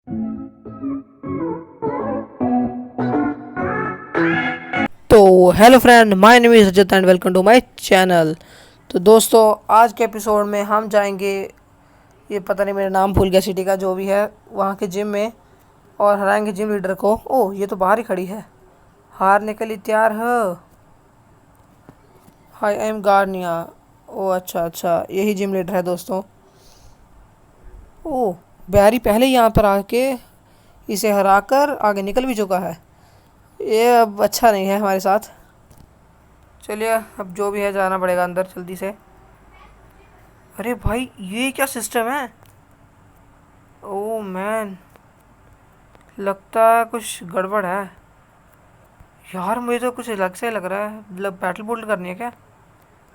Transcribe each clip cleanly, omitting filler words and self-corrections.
तो hello friend, my name is Rajat and welcome to my channel. तो दोस्तों, आज के एपिसोड में हम जाएंगे, ये पता नहीं मेरा नाम भूल गया सिटी का, जो भी है वहाँ के जिम में, और हराएंगे जिम लीडर को। ओह, ये तो बाहर ही खड़ी है। हारने के लिए तैयार हो? हाय, आई एम गार्निया। ओह अच्छा अच्छा, यही जिम लीडर है दोस्तों। ओह, बैरी पहले ही यहाँ पर आके इसे हराकर आगे निकल भी चुका है। ये अब अच्छा नहीं है हमारे साथ। चलिए, अब जो भी है जाना पड़ेगा अंदर जल्दी से। अरे भाई, ये क्या सिस्टम है? ओह मैन, लगता है कुछ गड़बड़ है यार। मुझे तो कुछ अलग से लग रहा है। मतलब बैटल बोल्ड करनी है क्या?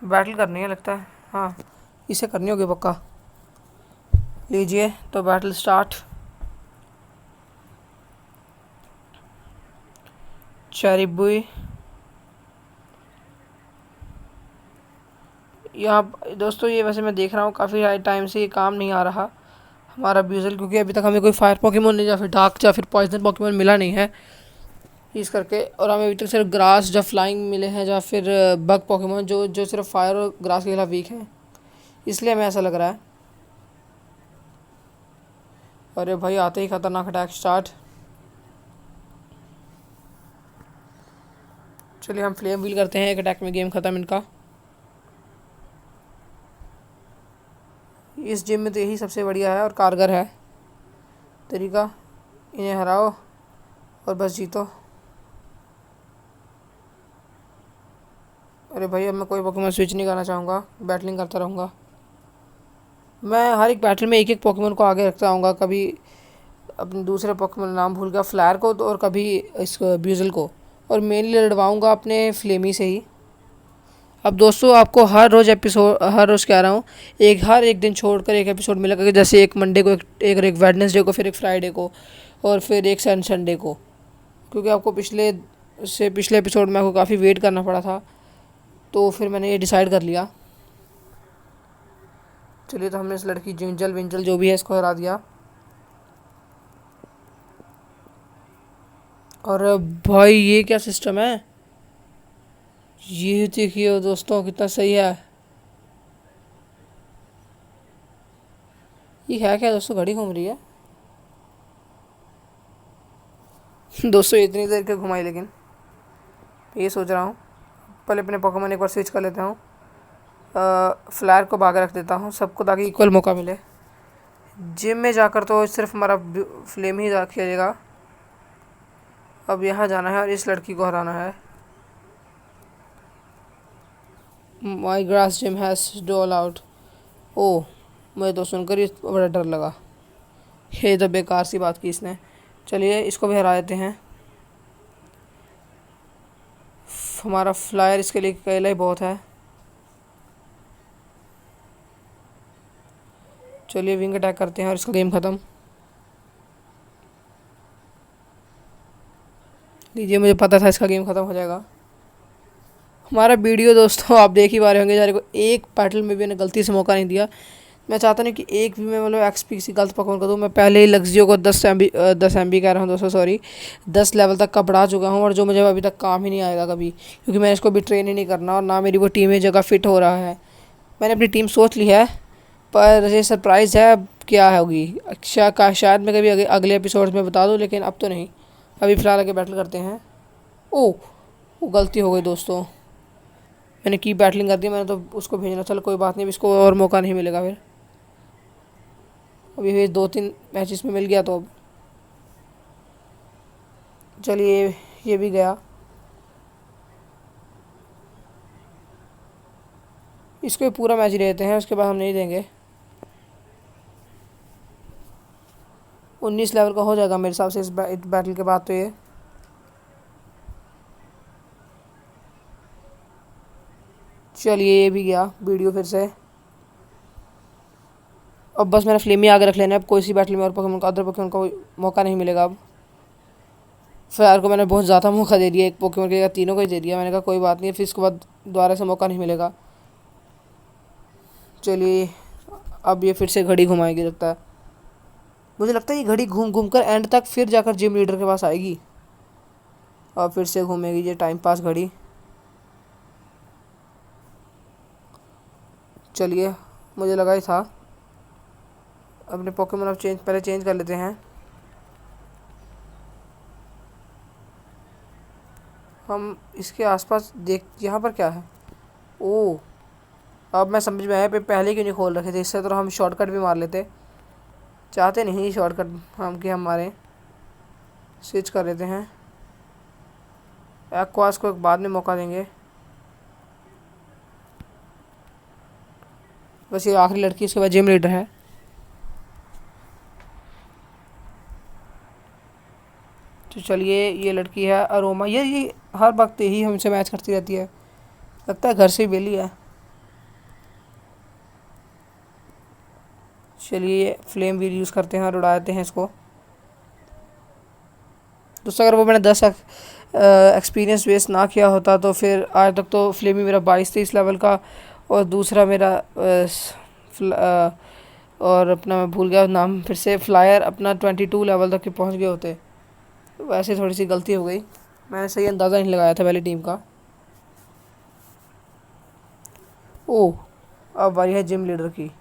बैटल करनी है लगता है। हाँ, इसे करनी होगी पक्का। लीजिए तो बैटल स्टार्ट। चेरी बुई यहाँ दोस्तों, ये वैसे मैं देख रहा हूँ काफ़ी टाइम से ये काम नहीं आ रहा हमारा ब्यूजल, क्योंकि अभी तक हमें कोई फायर पॉकीमोन नहीं, या फिर डार्क या फिर पॉइजन पॉकीमोन मिला नहीं है इस करके। और हमें अभी तक सिर्फ ग्रास या फ्लाइंग मिले हैं, या फिर बग पॉकीमोन जो जो सिर्फ फायर और ग्रास के खिलाफ वीक है, इसलिए हमें ऐसा लग रहा है। अरे भाई, आते ही खतरनाक अटैक स्टार्ट। चलिए हम फ्लेम व्हील करते हैं, एक अटैक में गेम ख़त्म इनका। इस जिम में तो यही सबसे बढ़िया है और कारगर है तरीका। इन्हें हराओ और बस जीतो। अरे भाई, अब मैं कोई पोकेमोन स्विच नहीं करना चाहूँगा, बैटलिंग करता रहूँगा। मैं हर एक बैटल में एक एक पोकेमोन को आगे रखता आऊँगा। कभी अपने दूसरे पोकेमोन नाम भूल गया, फ्लायर को, तो और कभी इस ब्यूजल को, और मेनली लड़वाऊँगा अपने फ्लेमी से ही। अब दोस्तों, आपको हर रोज़ एपिसोड, हर रोज़ कह रहा हूँ, हर एक दिन छोड़कर एक एपिसोड मिलेगा। जैसे एक मंडे को, एक वेडनेसडे को, फिर एक फ्राइडे को, और फिर एक संडे को। क्योंकि आपको पिछले एपिसोड में आपको काफ़ी वेट करना पड़ा था, तो फिर मैंने ये डिसाइड कर लिया। चलिए, तो हमने इस लड़की जिंजल विंजल जो भी है इसको हरा दिया। और भाई, ये क्या सिस्टम है? ये देखिए दोस्तों, कितना सही है। ये है क्या दोस्तों? घड़ी घूम रही है। दोस्तों, इतनी देर क्यों घुमाई? लेकिन ये सोच रहा हूँ, पहले अपने पोकेमोन एक बार स्विच कर लेता हूँ। फ्लायर को बाहर रख देता हूँ सबको, ताकि इक्वल मौका मिले। जिम में जाकर तो सिर्फ हमारा फ्लेम ही खेलेगा। अब यहाँ जाना है और इस लड़की को हराना है। माई ग्रास जिम हैज़ डोल आउट। ओह, मुझे तो सुनकर ही बड़ा डर लगा। ये तो बेकार सी बात की इसने। चलिए, इसको भी हरा देते हैं। हमारा फ्लायर इसके लिए अकेला ही बहुत है। चलिए, विंग अटैक करते हैं और इसका गेम ख़त्म। लीजिए, मुझे पता था इसका गेम ख़त्म हो जाएगा। हमारा वीडियो दोस्तों आप देख ही पा रहे होंगे, जारे को एक बैटल में भी मैंने गलती से मौका नहीं दिया। मैं चाहता नहीं कि एक भी मैं मतलब एक्सपी किसी गलत पकड़ कर दूँ। मैं पहले ही लग्जियो को 10 MB कह रहा हूँ दोस्तों, सॉरी, 10 लेवल तक का बढ़ा चुका हूँ, और जो मुझे अभी तक काम ही नहीं आएगा कभी, क्योंकि मैंने इसको भी ट्रेन ही नहीं करना, और ना मेरी वो टीम में जगह फिट हो रहा है। मैंने अपनी टीम सोच ली है, पर ये सरप्राइज़ है अब क्या होगी। शायद मैं कभी अगले एपिसोड में बता दूँ, लेकिन अब तो नहीं। अभी फ़िलहाल आगे बैटल करते हैं। ओह, वो गलती हो गई दोस्तों, मैंने की बैटलिंग कर दी। मैंने तो उसको भेजना। चलो कोई बात नहीं, इसको और मौका नहीं मिलेगा फिर। अभी 2-3 मैचेस में मिल गया तो अब चलिए, ये भी गया। इसको पूरा मैच ही देते हैं, उसके बाद हम नहीं देंगे। 19 लेवल का हो जाएगा मेरे हिसाब से इस बैटल के बाद तो ये। चलिए, ये भी गया वीडियो फिर से। अब बस मैंने फ्लेमी आगे रख लेना है। अब कोई सी बैटल में और पोकेमोन का, अदर पोकेमोन को मौका नहीं मिलेगा। अब फायर को मैंने बहुत ज़्यादा मौका दे दिया, एक पोकेमोन के जगह तीनों को ही दे दिया। मैंने कहा कोई बात नहीं, फिर इसके बाद दोबारा से मौका नहीं मिलेगा। चलिए, अब ये फिर से घड़ी घुमाएगी लगता है। मुझे लगता है ये घड़ी घूम घूम कर एंड तक फिर जाकर जिम लीडर के पास आएगी और फिर से घूमेगी ये टाइम पास घड़ी। चलिए, मुझे लगा ही था। अपने पोकेमोन अब पहले चेंज कर लेते हैं। हम इसके आसपास देख, यहाँ पर क्या है? ओह, अब मैं समझ में आया पहले क्यों नहीं खोल रखे थे। इससे तो हम शॉर्टकट भी मार लेते। चाहते नहीं शॉर्टकट हम कि हमारे, स्विच कर लेते हैं। एक्वास को एक बाद में मौका देंगे। बस ये आखिरी लड़की, इसके बाद जिम लीडर है। तो चलिए, ये लड़की है अरोमा। ये हर वक्त यही हमसे मैच करती रहती है, लगता है घर से ही बेली है। चलिए, फ्लेम व्हील यूज़ करते हैं और उड़ा देते हैं इसको। दोस्तों, अगर वो मैंने 10 एक्सपीरियंस वेस्ट ना किया होता तो फिर आज तक तो फ्लेम ही मेरा 22-23 लेवल का, और दूसरा मेरा और अपना मैं भूल गया नाम फिर से, फ्लायर अपना 22 लेवल तक के पहुंच गए होते। वैसे थोड़ी सी गलती हो गई, मैंने सही अंदाज़ा नहीं लगाया था पहली टीम का। ओह, अब बारी है जिम लीडर की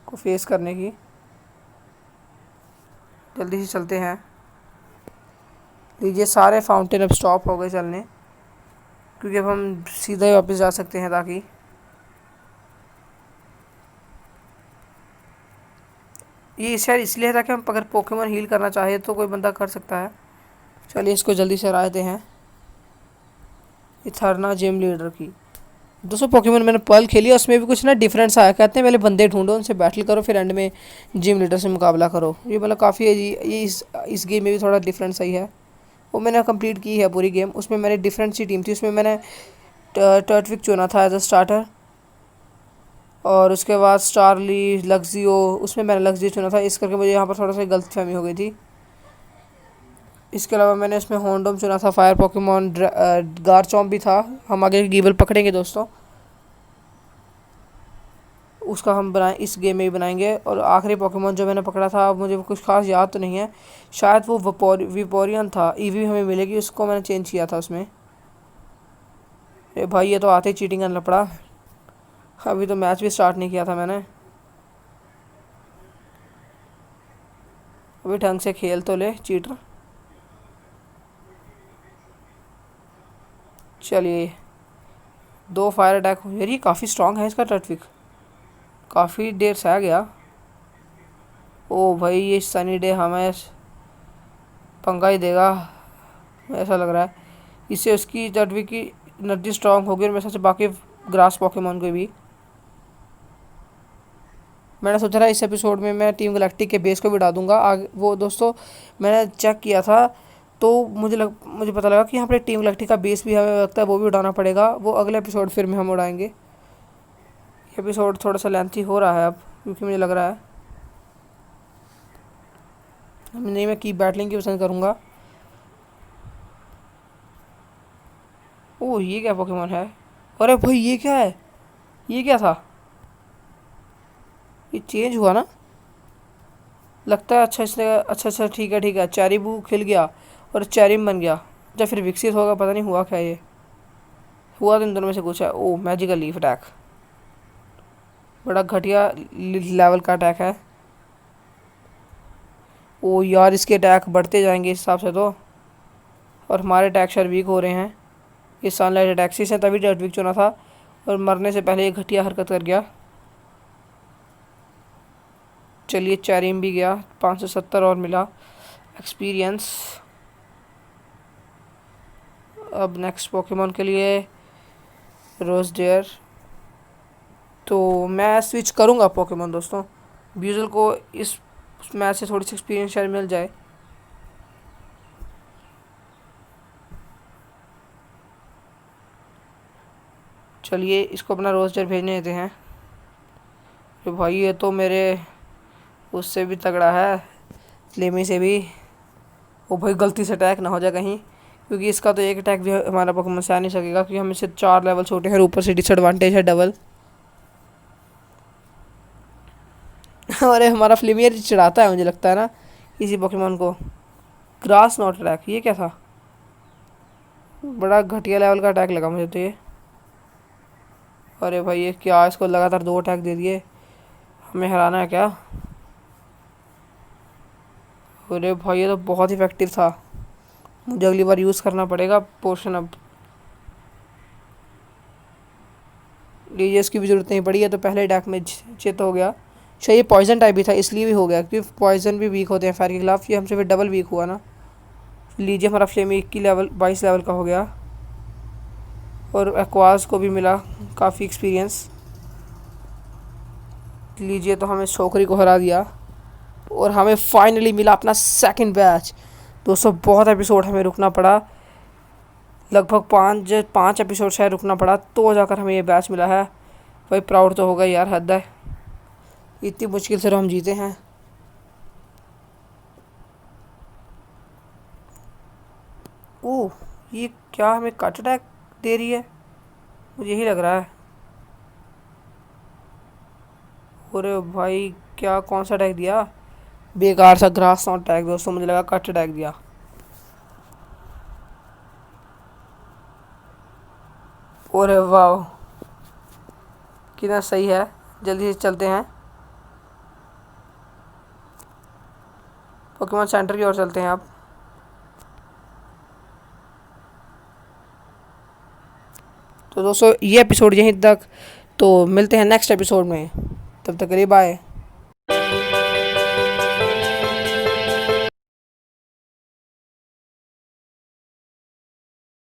को फेस करने की। जल्दी से चलते हैं। लीजिए, सारे फाउंटेन अब स्टॉप हो गए चलने, क्योंकि अब हम सीधा ही वापस जा सकते हैं। ताकि ये शायद इसलिए है ताकि हम अगर पोकेमोन हील करना चाहे तो कोई बंदा कर सकता है। चलिए, इसको जल्दी से हराते हैं। इथरना जिम लीडर की। दोस्तों, पोकेमोन मैंने पर्ल खेली है, उसमें भी कुछ ना डिफरेंस आया। कहते हैं पहले बंदे ढूंढो, उनसे बैटल करो, फिर एंड में जिम लीडर से मुकाबला करो। ये मतलब काफ़ी ये इस गेम में भी थोड़ा डिफरेंस सही है। वो मैंने कंप्लीट की है पूरी गेम। उसमें मैंने डिफरेंट सी टीम थी। उसमें मैंने टर्टविक चुना था एज अ स्टार्टर, और उसके बाद स्टारली, लग्जियो, उसमें मैंने लग्जियो चुना था। इस करके मुझे यहाँ पर थोड़ा सा गलतफहमी हो गई थी। इसके अलावा मैंने इसमें होंडोम चुना था, फायर पोकेमोन, गारचॉम्प भी था। हम आगे गीवल पकड़ेंगे दोस्तों, उसका हम बनाए इस गेम में भी बनाएंगे। और आखिरी पोकेमोन जो मैंने पकड़ा था, अब मुझे कुछ खास याद तो नहीं है, शायद वो विपोरियन था। ईवी हमें मिलेगी, उसको मैंने चेंज किया था उसमें। अरे भाई, ये तो आते ही चीटिंग करना पड़ा। अभी तो मैच भी स्टार्ट नहीं किया था मैंने। अभी ढंग से खेल तो ले चीटर। चलिए, 2 फायर अटैक हो। यार, ये काफ़ी स्ट्रांग है इसका टर्टविक, काफ़ी देर से आ गया। ओ भाई, ये सनी डे हमें पंगा ही देगा ऐसा लग रहा है। इससे उसकी टर्टविक की एनर्जी स्ट्रांग होगी, और मेरे साथ बाकी ग्रास पोकेमोन को भी। मैंने सोचा था इस एपिसोड में मैं टीम गैलेक्टिक के बेस को भी उड़ा दूंगा। आगे वो दोस्तों, मैंने चेक किया था तो मुझे पता लगा कि यहाँ पर टीम गैलेक्टिक का बेस भी हमें लगता है वो भी उड़ाना पड़ेगा। वो अगले एपिसोड फिर में हम उड़ाएंगे। एपिसोड थोड़ा सा लेंथी हो रहा है अब, क्योंकि मुझे लग रहा है नहीं, मैं कीप बैटलिंग की पसंद करूँगा। ओह, ये क्या पोकेमोन है? अरे भाई, ये क्या है? ये क्या था? ये चेंज हुआ ना, लगता है। अच्छा, इसने अच्छा ठीक है ठीक है। चैरीबू खिल गया और चैरिम बन गया, या फिर विकसित होगा, पता नहीं हुआ क्या। ये हुआ तो इन दोनों में से कुछ है। ओह, मैजिकल लीफ अटैक, बड़ा घटिया लेवल का अटैक है। ओ यार, इसके अटैक बढ़ते जाएंगे इस हिसाब से तो, और हमारे अटैक शायद वीक हो रहे हैं। ये सनलाइट अटैक्सिस है, तभी डेड वीक चुना था, और मरने से पहले ये घटिया हरकत कर गया। चलिए, चैरिम भी गया, 570 और मिला एक्सपीरियंस। अब नेक्स्ट पोकेमोन के लिए रोज डेयर। तो मैं स्विच करूँगा पोकेमोन दोस्तों, ब्यूजल को इस मैच से थोड़ी सी एक्सपीरियंस शायद मिल जाए। चलिए, इसको अपना रोस्टर भेजने देते हैं। तो भाई, ये तो मेरे उससे भी तगड़ा है, लेमी से भी। ओ भाई, गलती से अटैक ना हो जाए कहीं, क्योंकि इसका तो एक अटैक भी हमारा पोकेमोन से आ नहीं सकेगा, क्योंकि हमें से 4 लेवल छोटे हैं और ऊपर से डिसएडवांटेज है डबल। अरे हमारा फ्लेमियर चढ़ाता है मुझे लगता है ना इसी पोकेमोन को। ग्रास नॉट अटैक, ये क्या था? बड़ा घटिया लेवल का अटैक लगा मुझे तो ये। अरे भाई ये क्या, इसको लगातार 2 अटैक दे दिए, हमें हराना है क्या? अरे भाई ये तो बहुत इफेक्टिव था, मुझे अगली बार यूज़ करना पड़ेगा पोशन अब। लीजिए इसकी भी ज़रूरत नहीं पड़ी है, तो पहले अटैक में चित हो गया। शायद ये पॉइजन टाइप भी था इसलिए भी हो गया, क्योंकि पॉइजन भी वीक होते हैं फायर के खिलाफ। ये हमसे फिर डबल वीक हुआ ना। लीजिए हमारा फ्लेमी 21 लेवल 22 लेवल का हो गया, और एक्वास को भी मिला काफ़ी एक्सपीरियंस। लीजिए तो हमें छोकरी को हरा दिया, और हमें फाइनली मिला अपना सेकंड बैच। दोस्तों बहुत एपिसोड हमें रुकना पड़ा, लगभग 5 एपिसोड शायद रुकना पड़ा, तो जाकर हमें ये बैच मिला है। भाई प्राउड तो होगा यार, हद है, इतनी मुश्किल से तो हम जीते हैं। ओह, ये क्या हमें कट अटैक दे रही है? मुझे यही लग रहा है। अरे भाई क्या, कौन सा अटैक दिया? बेकार सा ग्रास नॉट अटैक दोस्तों, मुझे लगा कट अटैक दिया। अरे वाह, कितना सही है। जल्दी से चलते हैं, पोकेमॉन सेंटर की ओर चलते हैं अब। तो दोस्तों ये एपिसोड यहीं तक, तो मिलते हैं नेक्स्ट एपिसोड में, तब तक के लिए बाय।